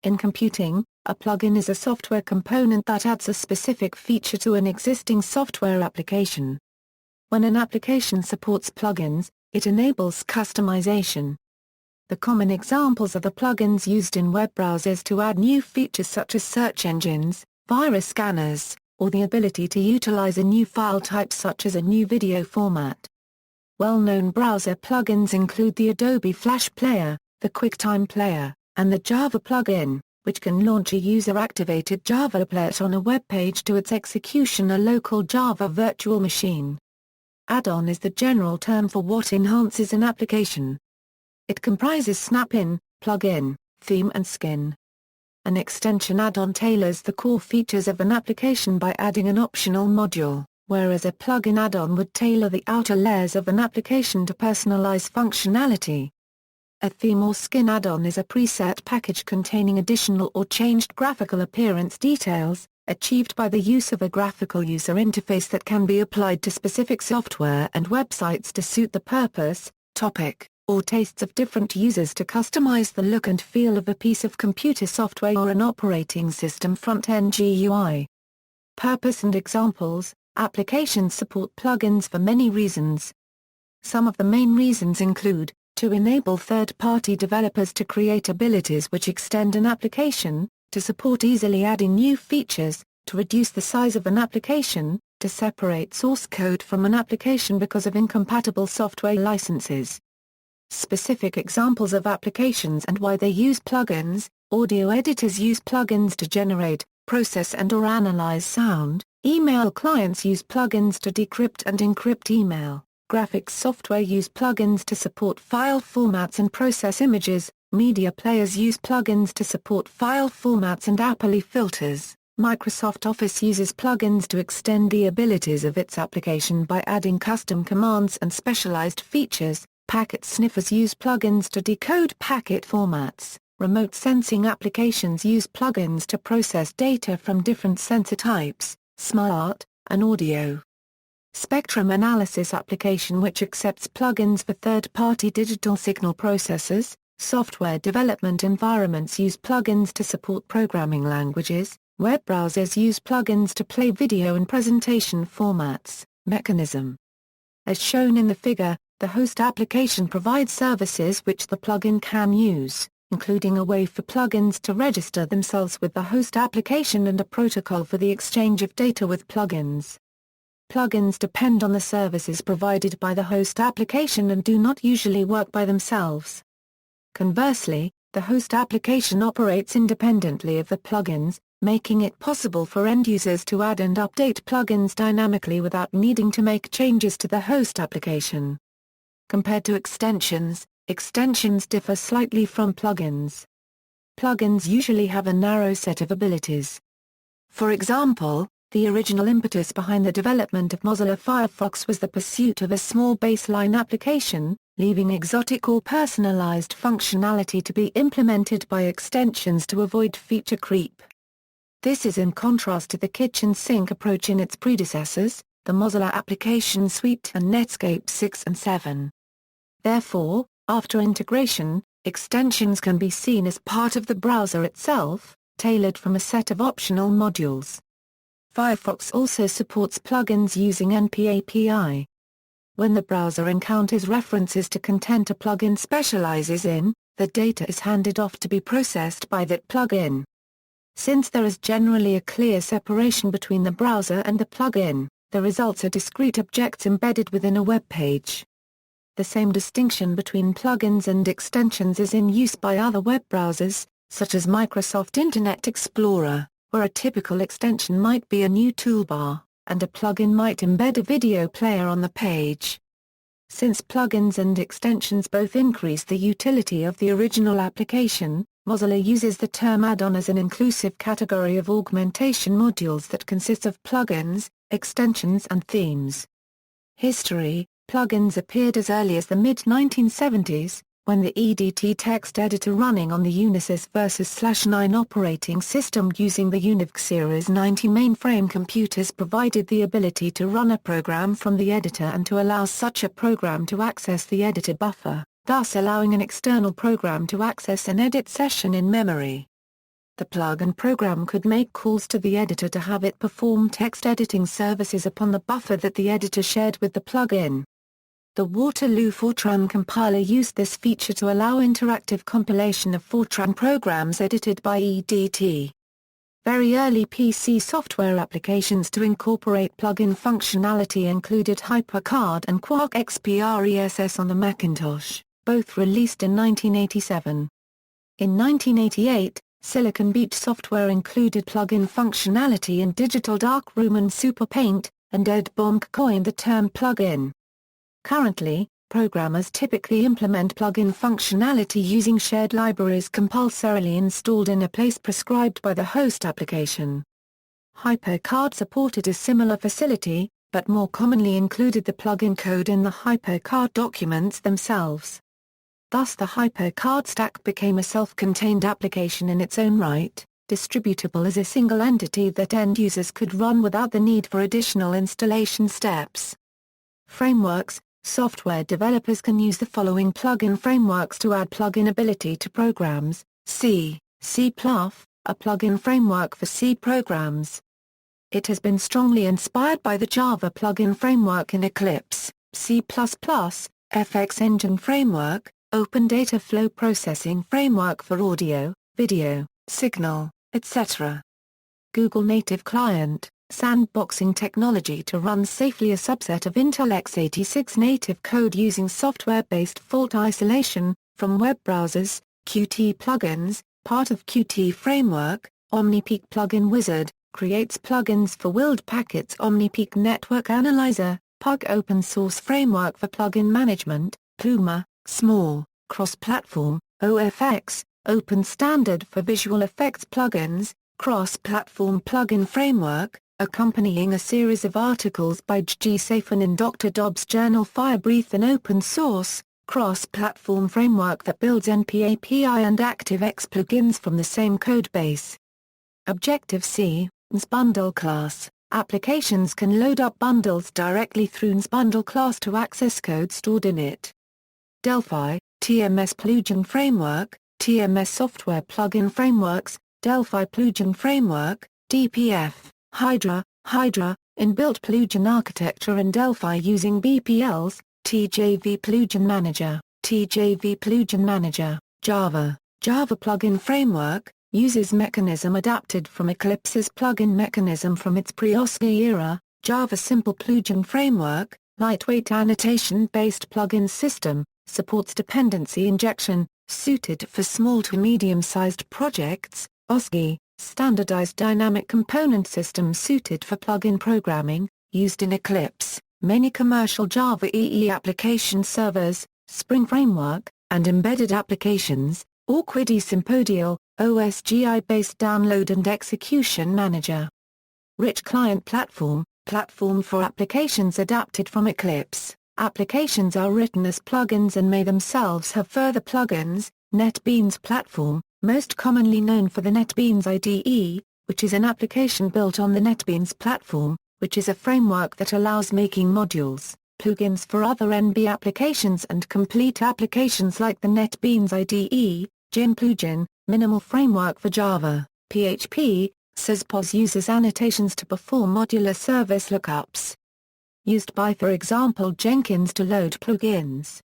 In computing, a plugin is a software component that adds a specific feature to an existing software application. When an application supports plugins, it enables customization. The common examples are the plugins used in web browsers to add new features such as search engines, virus scanners, or the ability to utilize a new file type such as a new video format. Well-known browser plugins include the Adobe Flash Player, the QuickTime Player, and the Java plugin, which can launch a user-activated Java applet on a web page to its execution a local Java virtual machine. Add-on is the general term for what enhances an application. It comprises snap-in, plug-in, theme and skin. An extension add-on tailors the core features of an application by adding an optional module, whereas a plug-in add-on would tailor the outer layers of an application to personalize functionality. A theme or skin add-on is a preset package containing additional or changed graphical appearance details, achieved by the use of a graphical user interface that can be applied to specific software and websites to suit the purpose, topic, or tastes of different users to customize the look and feel of a piece of computer software or an operating system front-end GUI. Purpose and examples: applications support plugins for many reasons. Some of the main reasons include, to enable third-party developers to create abilities which extend an application, to support easily adding new features, to reduce the size of an application, to separate source code from an application because of incompatible software licenses. Specific examples of applications and why they use plugins: audio editors use plugins to generate, process and/or analyze sound, email clients use plugins to decrypt and encrypt email, graphics software use plugins to support file formats and process images, media players use plugins to support file formats and applet filters. Microsoft Office uses plugins to extend the abilities of its application by adding custom commands and specialized features. Packet sniffers use plugins to decode packet formats. Remote sensing applications use plugins to process data from different sensor types, smart, and audio. Spectrum analysis application which accepts plugins for third-party digital signal processors. Software development environments use plugins to support programming languages. Web browsers use plugins to play video and presentation formats. Mechanism. As shown in the figure, the host application provides services which the plugin can use, including a way for plugins to register themselves with the host application and a protocol for the exchange of data with plugins. Plugins depend on the services provided by the host application and do not usually work by themselves. Conversely, the host application operates independently of the plugins, making it possible for end users to add and update plugins dynamically without needing to make changes to the host application. Compared to extensions, extensions differ slightly from plugins. Plugins usually have a narrow set of abilities. For example, the original impetus behind the development of Mozilla Firefox was the pursuit of a small baseline application, leaving exotic or personalized functionality to be implemented by extensions to avoid feature creep. This is in contrast to the kitchen sink approach in its predecessors, the Mozilla Application Suite and Netscape 6 and 7. Therefore, after integration, extensions can be seen as part of the browser itself, tailored from a set of optional modules. Firefox also supports plugins using NP API. When the browser encounters references to content a plugin specializes in, the data is handed off to be processed by that plugin. Since there is generally a clear separation between the browser and the plugin, the results are discrete objects embedded within a web page. The same distinction between plugins and extensions is in use by other web browsers, such as Microsoft Internet Explorer, where a typical extension might be a new toolbar, and a plugin might embed a video player on the page. Since plugins and extensions both increase the utility of the original application, Mozilla uses the term add-on as an inclusive category of augmentation modules that consist of plugins, extensions and themes. History: plugins appeared as early as the mid-1970s, when the EDT text editor running on the Unisys Versus/9 operating system using the Unix Series 90 mainframe computers provided the ability to run a program from the editor and to allow such a program to access the editor buffer, thus allowing an external program to access an edit session in memory. The plugin program could make calls to the editor to have it perform text editing services upon the buffer that the editor shared with the plugin. The Waterloo Fortran compiler used this feature to allow interactive compilation of Fortran programs edited by EDT. Very early PC software applications to incorporate plugin functionality included HyperCard and Quark XPRESS on the Macintosh, both released in 1987. In 1988, Silicon Beach software included plugin functionality in Digital Darkroom and SuperPaint, and Ed Bonk coined the term plugin. Currently, programmers typically implement plugin functionality using shared libraries compulsorily installed in a place prescribed by the host application. HyperCard supported a similar facility, but more commonly included the plugin code in the HyperCard documents themselves. Thus the HyperCard stack became a self-contained application in its own right, distributable as a single entity that end users could run without the need for additional installation steps. Frameworks. Software developers can use the following plugin frameworks to add plugin ability to programs: C++, a plugin framework for C programs. It has been strongly inspired by the Java plugin framework in Eclipse, C++, FX Engine framework, Open Data Flow Processing framework for audio, video, signal, etc. Google Native Client, sandboxing technology to run safely a subset of Intel x86 native code using software-based fault isolation, from web browsers. Qt plugins, part of Qt framework. OmniPeak plugin wizard, creates plugins for World Packets. OmniPeak Network Analyzer, Pug open source framework for plugin management. Pluma, small, cross-platform. OFX, open standard for visual effects plugins. Cross-platform plugin framework, accompanying a series of articles by G. Safin in Dr. Dobbs' journal Firebreath, an open source, cross-platform framework that builds NP-API and ActiveX plugins from the same code base. Objective-C, NsBundle class, applications can load up bundles directly through NsBundle class to access code stored in it. Delphi, TMS plugin framework, TMS software plugin frameworks, Delphi plugin framework, DPF. Hydra, inbuilt plugin architecture in Delphi using BPLs. TJV plugin manager, Java plugin framework, uses mechanism adapted from Eclipse's plugin mechanism from its pre-OSGI era. Java simple plugin framework, lightweight annotation-based plugin system, supports dependency injection, suited for small to medium-sized projects. OSGI, standardized dynamic component system suited for plugin programming, used in Eclipse, many commercial Java EE application servers, Spring Framework, and embedded applications. Awkward Sympodial, OSGI-based download and execution manager. Rich client platform for applications adapted from Eclipse. Applications are written as plugins and may themselves have further plugins. NetBeans platform, most commonly known for the NetBeans IDE, which is an application built on the NetBeans platform, which is a framework that allows making modules, plugins for other NB applications and complete applications like the NetBeans IDE. Gin plugin, minimal framework for Java. PHP, syspos uses annotations to perform modular service lookups. Used by, for example, Jenkins to load plugins.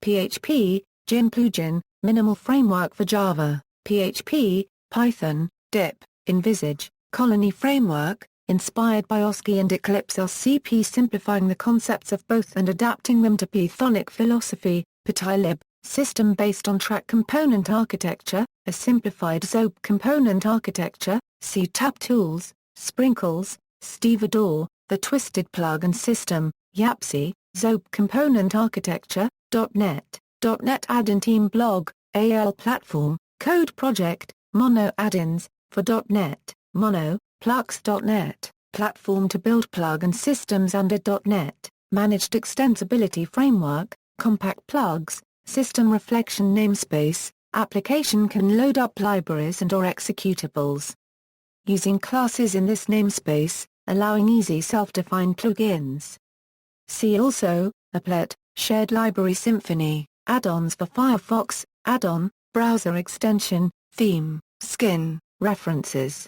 PHP, Gin plugin, minimal framework for Java. PHP, Python, DIP, Envisage, Colony framework, inspired by OSGI and Eclipse RCP, simplifying the concepts of both and adapting them to Pythonic philosophy. Pytylib, system based on track component architecture, a simplified Zope component architecture. CTAP tools, Sprinkles, Stevedore, the Twisted Plug-in System. Yapsy, Zope component architecture. .NET addon team blog, AL platform, code project, Mono add-ins, for .NET, Mono, Plux.NET, platform to build plug-in systems under .NET, managed extensibility framework, compact plugs, system reflection namespace, application can load up libraries and/or executables. Using classes in this namespace, allowing easy self-defined plugins. See also, applet, shared library Symfony, add-ons for Firefox, add-on, browser extension, theme, skin, References